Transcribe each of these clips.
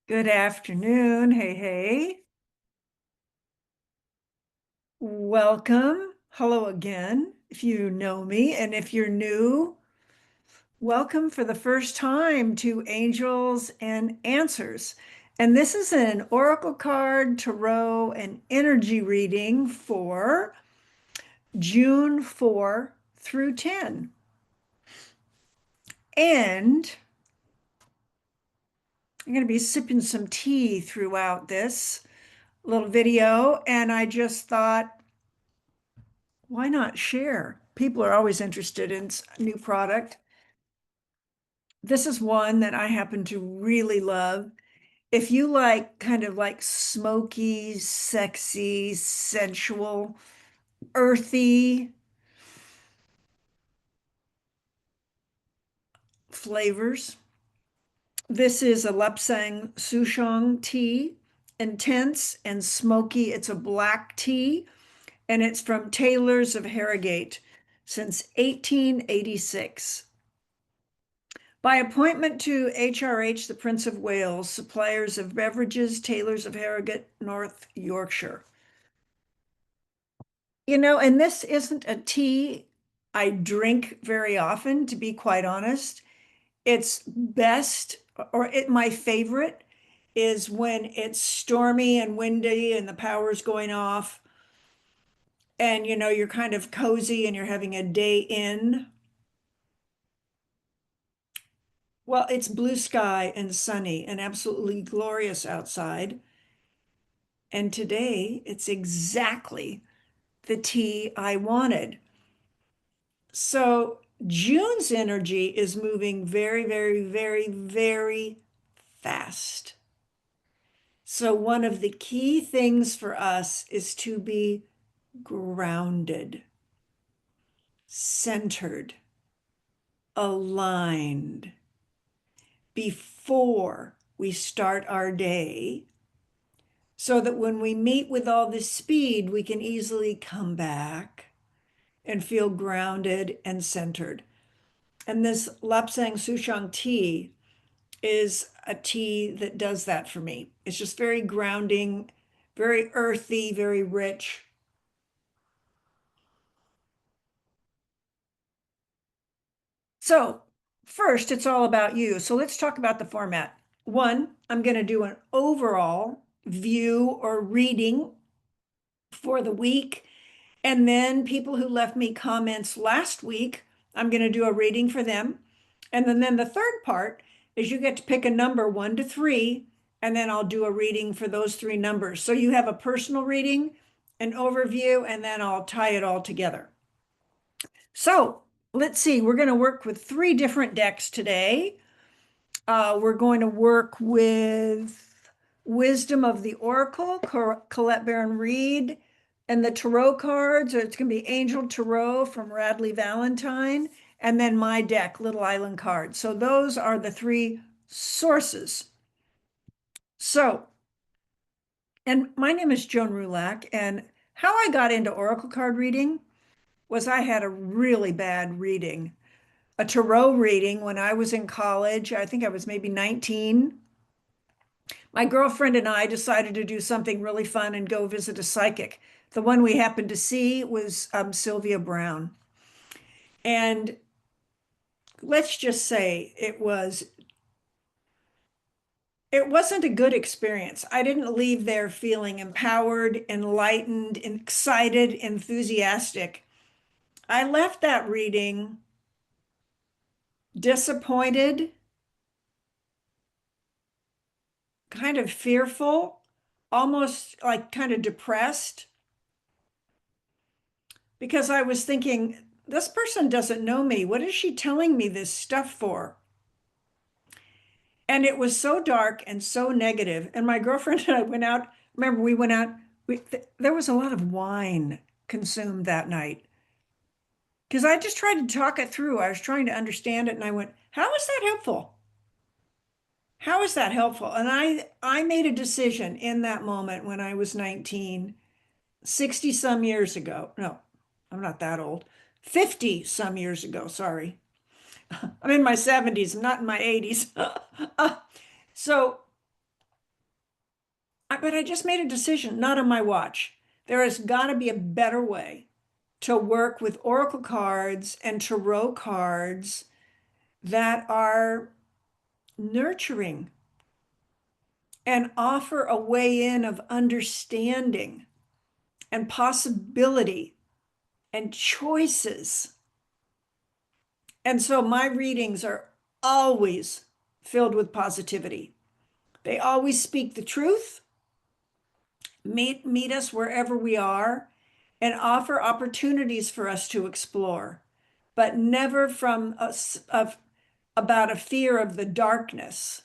Good afternoon. Hey, hey. Welcome. Hello again, if you know me. And if you're new, welcome for the first time to Angels and Answers. And this is an oracle card, tarot, and energy reading for June 4 through 10. And I'm going to be sipping some tea throughout this little video. And I just thought, why not share? People are always interested in new product. This is one that I happen to really love. If you like kind of like smoky, sexy, sensual, earthy flavors, this is a Lapsang Souchong tea, intense and smoky. It's a black tea, and it's from Taylor's of Harrogate since 1886. By appointment to HRH, the Prince of Wales, suppliers of beverages, Taylors of Harrogate, North Yorkshire. And this isn't a tea I drink very often, to be quite honest. It's best, my favorite is when it's stormy and windy and the power's going off and you're kind of cozy and you're having a day in. Well, it's blue sky and sunny and absolutely glorious outside. And today it's exactly the tea I wanted. So June's energy is moving very, very, very, very fast. So one of the key things for us is to be grounded, centered, aligned before we start our day, so that when we meet with all this speed, we can easily come back and feel grounded and centered. And this Lapsang Souchong tea is a tea that does that for me. It's just very grounding, very earthy, very rich. So, first, it's all about you. So, let's talk about the format. One, I'm going to do an overall view or reading for the week. And then people who left me comments last week, I'm going to do a reading for them. And then the third part is you get to pick a number 1 to 3, and then I'll do a reading for those three numbers. So you have a personal reading, an overview, and then I'll tie it all together. So let's see, we're going to work with 3 different decks today. We're going to work with Wisdom of the Oracle, Colette Baron-Reid, and the tarot cards. It's going to be Angel Tarot from Radleigh Valentine, and then my deck, Little Island Cards. So those are the 3 sources. So, and my name is Joan Roulac, and how I got into Oracle card reading was I had a really bad reading, a tarot reading when I was in college. I think I was maybe 19. My girlfriend and I decided to do something really fun and go visit a psychic. The one we happened to see was Sylvia Brown. And let's just say it wasn't a good experience. I didn't leave there feeling empowered, enlightened, excited, enthusiastic. I left that reading disappointed, kind of fearful, almost like kind of depressed, because I was thinking, this person doesn't know me. What is she telling me this stuff for? And it was so dark and so negative. And my girlfriend and I went out. Remember, we went out. There was a lot of wine consumed that night because I just tried to talk it through. I was trying to understand it, and I went, "How is that helpful? How is that helpful?" And I made a decision in that moment when I was 19, 60 some years ago. No, I'm not that old. 50 some years ago, sorry. I'm in my 70s, I'm not in my 80s. So but I just made a decision, not on my watch. There has got to be a better way to work with oracle cards and tarot cards that are nurturing and offer a way in of understanding and possibility and choices. And so my readings are always filled with positivity. They always speak the truth, meet us wherever we are, and offer opportunities for us to explore, but never from about a fear of the darkness.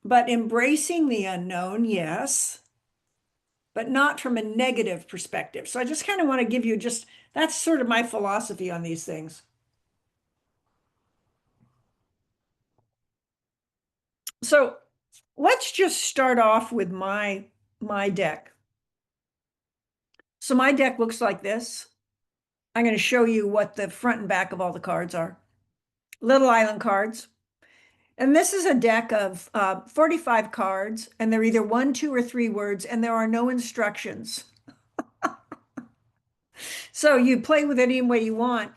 But embracing the unknown, yes, but not from a negative perspective. So I just kind of want to give you that's sort of my philosophy on these things. So let's just start off with my deck. So my deck looks like this. I'm going to show you what the front and back of all the cards are. Little Island cards. And this is a deck of 45 cards, and they're either 1, 2, or 3 words, and there are no instructions. So you play with it any way you want.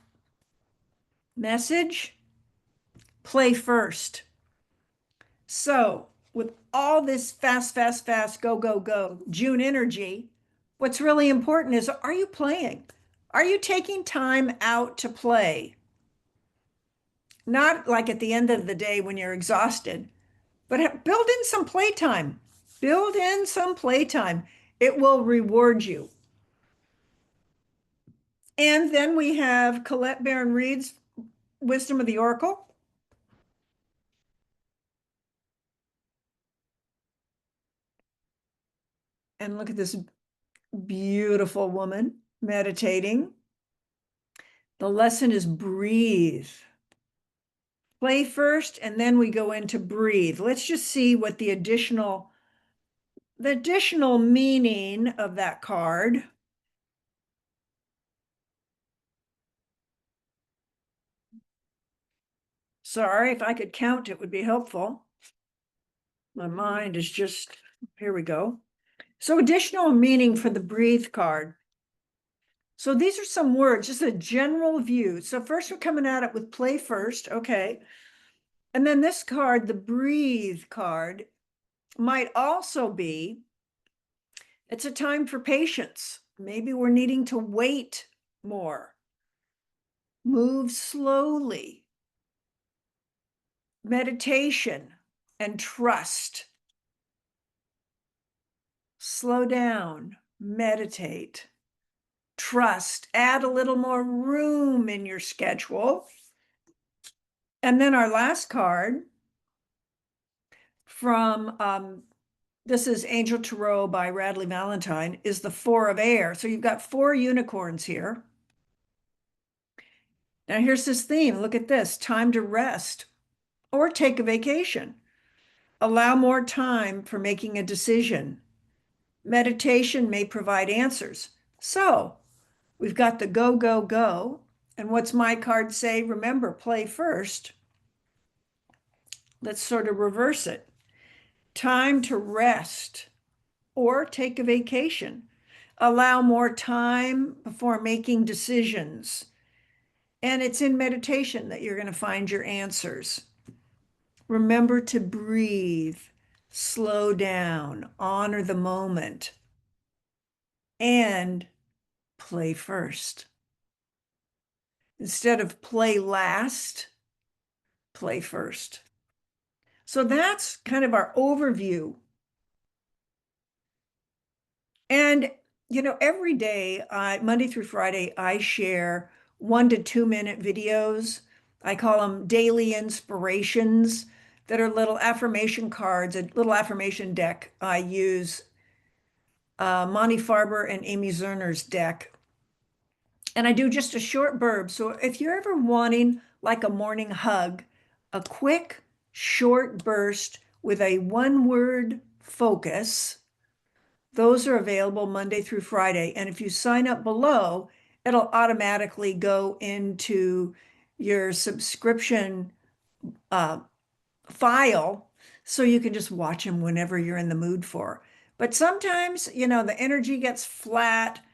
Message, play first. So with all this fast, fast, fast, go, go, go, June energy, what's really important is, are you playing? Are you taking time out to play? Not like at the end of the day when you're exhausted, but build in some playtime. Build in some playtime. It will reward you. And then we have Colette Baron-Reid's Wisdom of the Oracle. And look at this beautiful woman meditating. The lesson is breathe. Play first, and then we go into breathe. Let's just see what the additional meaning of that card. Sorry, if I could count, it would be helpful. My mind is just, here we go. So additional meaning for the breathe card. So these are some words, just a general view. So first we're coming at it with play first, okay. And then this card, the breathe card, might also be, it's a time for patience. Maybe we're needing to wait more. Move slowly. Meditation and trust. Slow down, meditate, trust, add a little more room in your schedule. And then our last card from, this is Angel Tarot by Radleigh Valentine, is the 4 of Air. So you've got 4 unicorns here. Now here's this theme. Look at this. Time to rest or take a vacation. Allow more time for making a decision. Meditation may provide answers. So we've got the go, go, go. And what's my card say? Remember, play first. Let's sort of reverse it. Time to rest or take a vacation. Allow more time before making decisions. And it's in meditation that you're going to find your answers. Remember to breathe, slow down, honor the moment, and play first. Instead of play last, play first. So that's kind of our overview. And, every day, Monday through Friday, I share 1 to 2 minute videos. I call them daily inspirations that are little affirmation cards, a little affirmation deck. I use Monty Farber and Amy Zerner's deck. And I do just a short burb. So if you're ever wanting like a morning hug, a quick, short burst with a 1-word focus, those are available Monday through Friday. And if you sign up below, it'll automatically go into your subscription file So you can just watch them whenever you're in the mood for. But sometimes, the energy gets flat,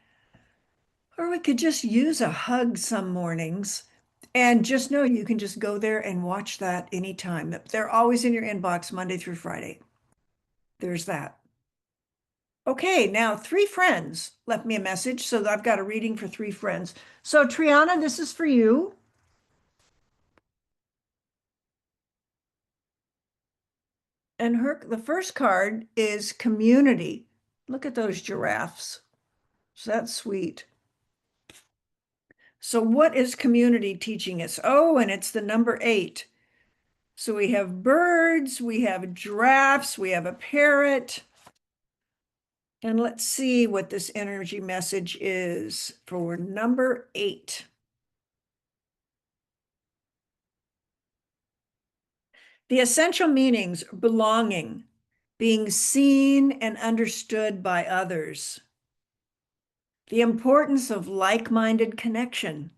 or we could just use a hug some mornings. And just know you can just go there and watch that anytime. They're always in your inbox Monday through Friday. There's that. Okay, now 3 friends left me a message, so I've got a reading for 3 friends. So Triana, this is for you. And the first card is community. Look at those giraffes. So that's sweet. So what is community teaching us? Oh, and it's the number 8. So we have birds, we have giraffes, we have a parrot. And let's see what this energy message is for number 8. The essential meanings: belonging, being seen and understood by others, the importance of like-minded connection,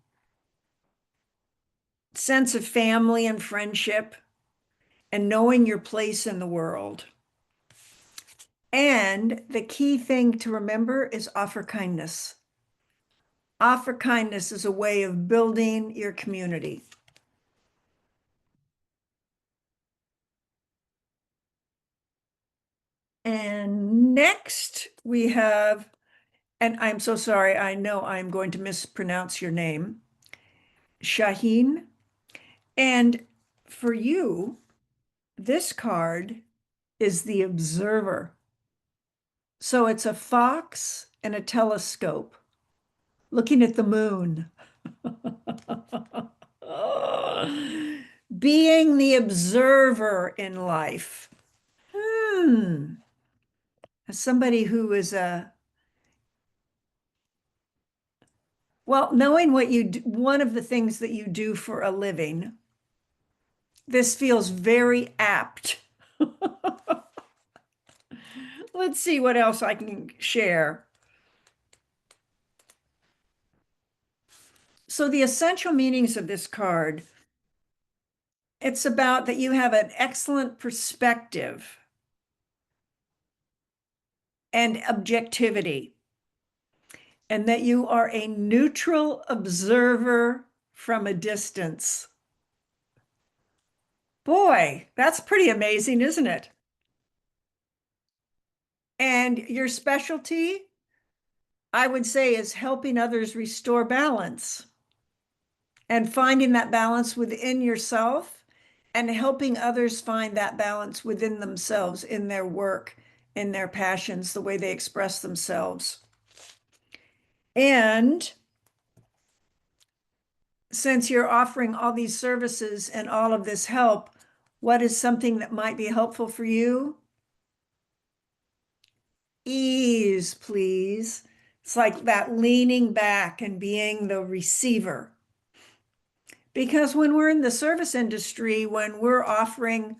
sense of family and friendship, and knowing your place in the world. And the key thing to remember is offer kindness. Offer kindness is a way of building your community. And next we have, and I'm so sorry, I know I'm going to mispronounce your name, Shahin. And for you, this card is the observer. So it's a fox and a telescope looking at the moon. Being the observer in life. As somebody who is well, knowing what you do, one of the things that you do for a living, this feels very apt. Let's see what else I can share. So the essential meanings of this card, it's about that you have an excellent perspective and objectivity, and that you are a neutral observer from a distance. Boy, that's pretty amazing, isn't it? And your specialty, I would say, is helping others restore balance and finding that balance within yourself and helping others find that balance within themselves, in their work, in their passions, the way they express themselves. And since you're offering all these services and all of this help, what is something that might be helpful for you? Ease, please. It's like that leaning back and being the receiver. Because when we're in the service industry, when we're offering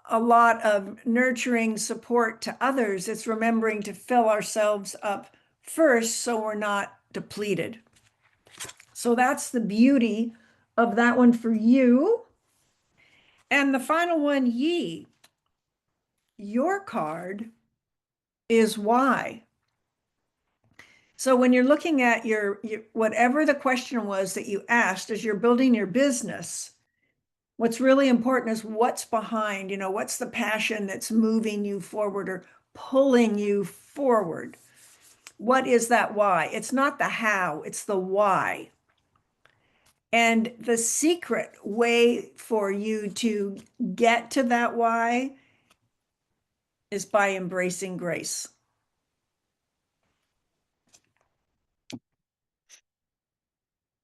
a lot of nurturing support to others, it's remembering to fill ourselves up first so we're not depleted. So that's the beauty of that one for you. And the final one, ye. Your card is why. So when you're looking at your whatever the question was that you asked as you're building your business, what's really important is what's behind, what's the passion that's moving you forward or pulling you forward. What is that why? It's not the how, it's the why. And the secret way for you to get to that why is by embracing grace.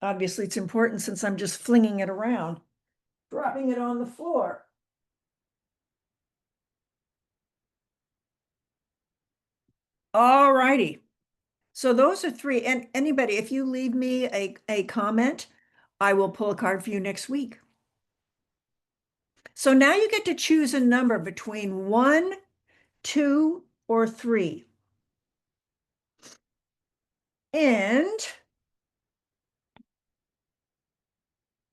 Obviously, it's important since I'm just flinging it around, dropping it on the floor. All righty. So those are 3. And anybody, if you leave me a comment, I will pull a card for you next week. So now you get to choose a number between 1, 2, or 3. And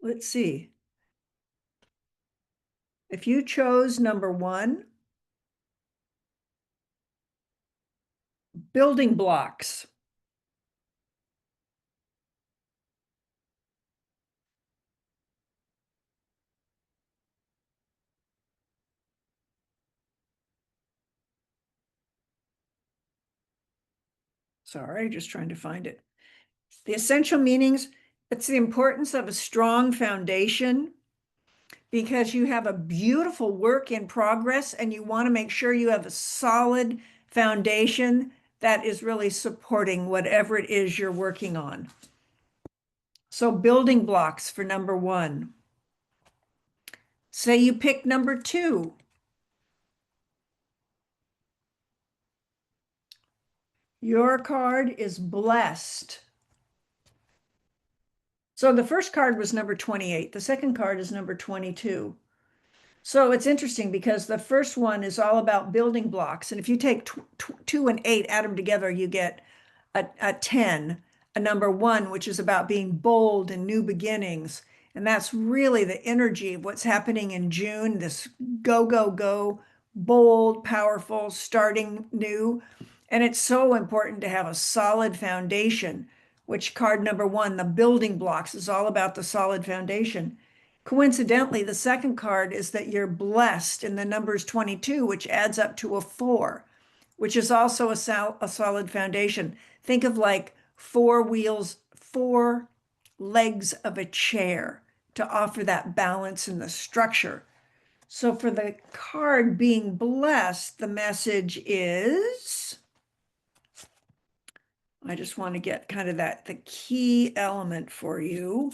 let's see. If you chose number 1, building blocks. Sorry, just trying to find it. The essential meanings, it's the importance of a strong foundation because you have a beautiful work in progress and you want to make sure you have a solid foundation that is really supporting whatever it is you're working on. So building blocks for number 1. Say you pick number 2. Your card is blessed. So the first card was number 28. The second card is number 22. So it's interesting because the first one is all about building blocks. And if you take 2 and 8, add them together, you get a 10, a number 1, which is about being bold and new beginnings. And that's really the energy of what's happening in June, this go, go, go, bold, powerful, starting new. And it's so important to have a solid foundation, which card number 1, the building blocks, is all about the solid foundation. Coincidentally, the second card is that you're blessed in the numbers 22, which adds up to a 4, which is also a solid foundation. Think of like 4 wheels, 4 legs of a chair to offer that balance in the structure. So for the card being blessed, the message is, I just want to get kind of the key element for you.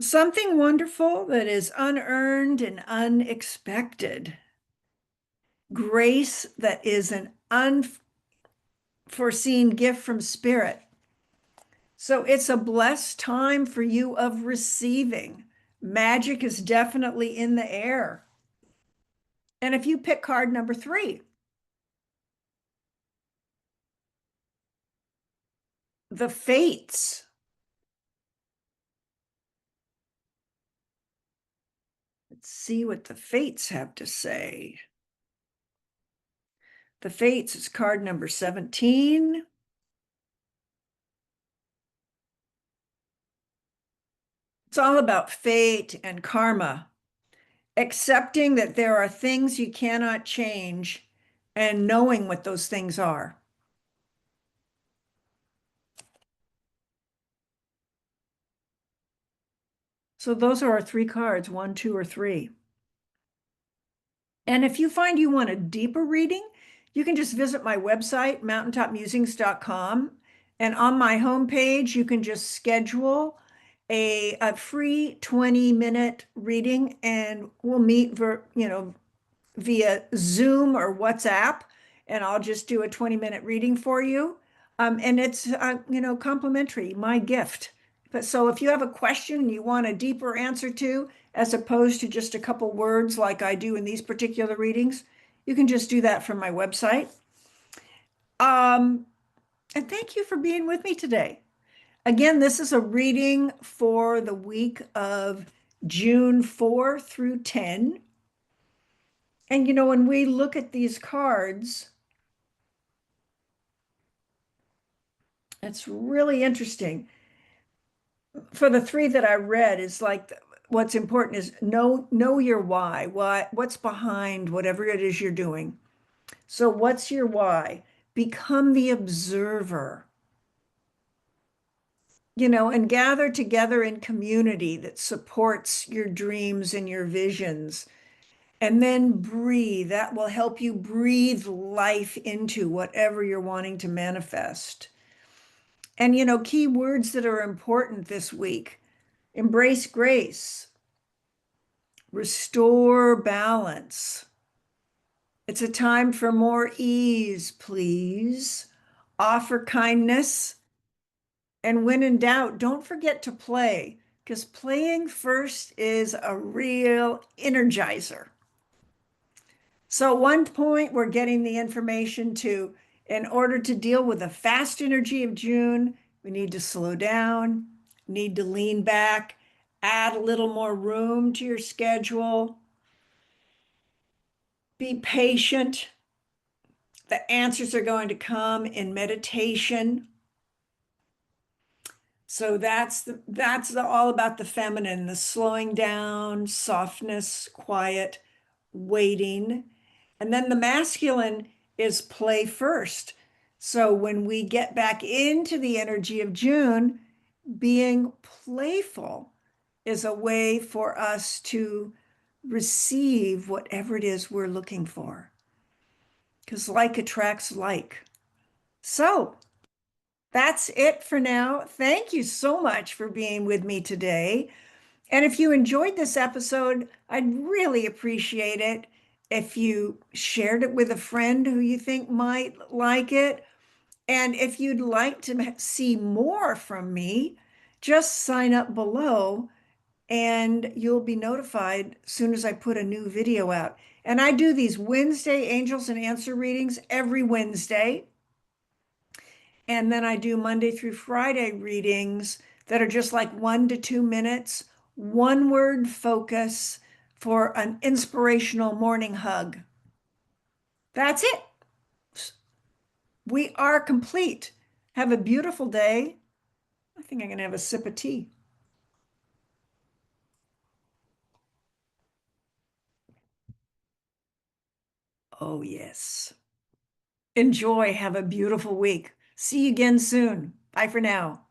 Something wonderful that is unearned and unexpected. Grace that is an unforeseen gift from spirit. So it's a blessed time for you of receiving. Magic is definitely in the air. And if you pick card number 3, the fates. Let's see what the fates have to say. The fates is card number 17. It's all about fate and karma, accepting that there are things you cannot change and knowing what those things are. So those are our 3 cards, 1, 2, or 3. And if you find you want a deeper reading, you can just visit my website, mountaintopmusings.com. And on my homepage, you can just schedule a free 20-minute reading and we'll meet via Zoom or WhatsApp, and I'll just do a 20-minute reading for you. And it's, complimentary, my gift. But so if you have a question you want a deeper answer to, as opposed to just a couple words like I do in these particular readings, you can just do that from my website. And thank you for being with me today. Again, this is a reading for the week of June 4 through 10. And when we look at these cards, it's really interesting. For the 3 that I read, is like what's important is know your why. What's behind whatever it is you're doing. So what's your why? Become the observer. And gather together in community that supports your dreams and your visions. And then breathe. That will help you breathe life into whatever you're wanting to manifest. And, key words that are important this week: embrace grace, restore balance. It's a time for more ease, please. Offer kindness. And when in doubt, don't forget to play, because playing first is a real energizer. So at one point, we're getting the information in order to deal with the fast energy of June, We need to slow down, need to lean back, add a little more room to your schedule. Be patient. The answers are going to come in meditation. So all about the feminine, the slowing down, softness, quiet, waiting. And then the masculine is play first. So when we get back into the energy of June, being playful is a way for us to receive whatever it is we're looking for. Because like attracts like. So that's it for now. Thank you so much for being with me today. And if you enjoyed this episode, I'd really appreciate it if you shared it with a friend who you think might like it. And if you'd like to see more from me, just sign up below and you'll be notified as soon as I put a new video out. And I do these Wednesday angels and answer readings every Wednesday. And then I do Monday through Friday readings that are just like 1 to 2 minutes, one word focus for an inspirational morning hug. That's it. We are complete. Have a beautiful day. I think I'm going to have a sip of tea. Oh, yes. Enjoy. Have a beautiful week. See you again soon. Bye for now.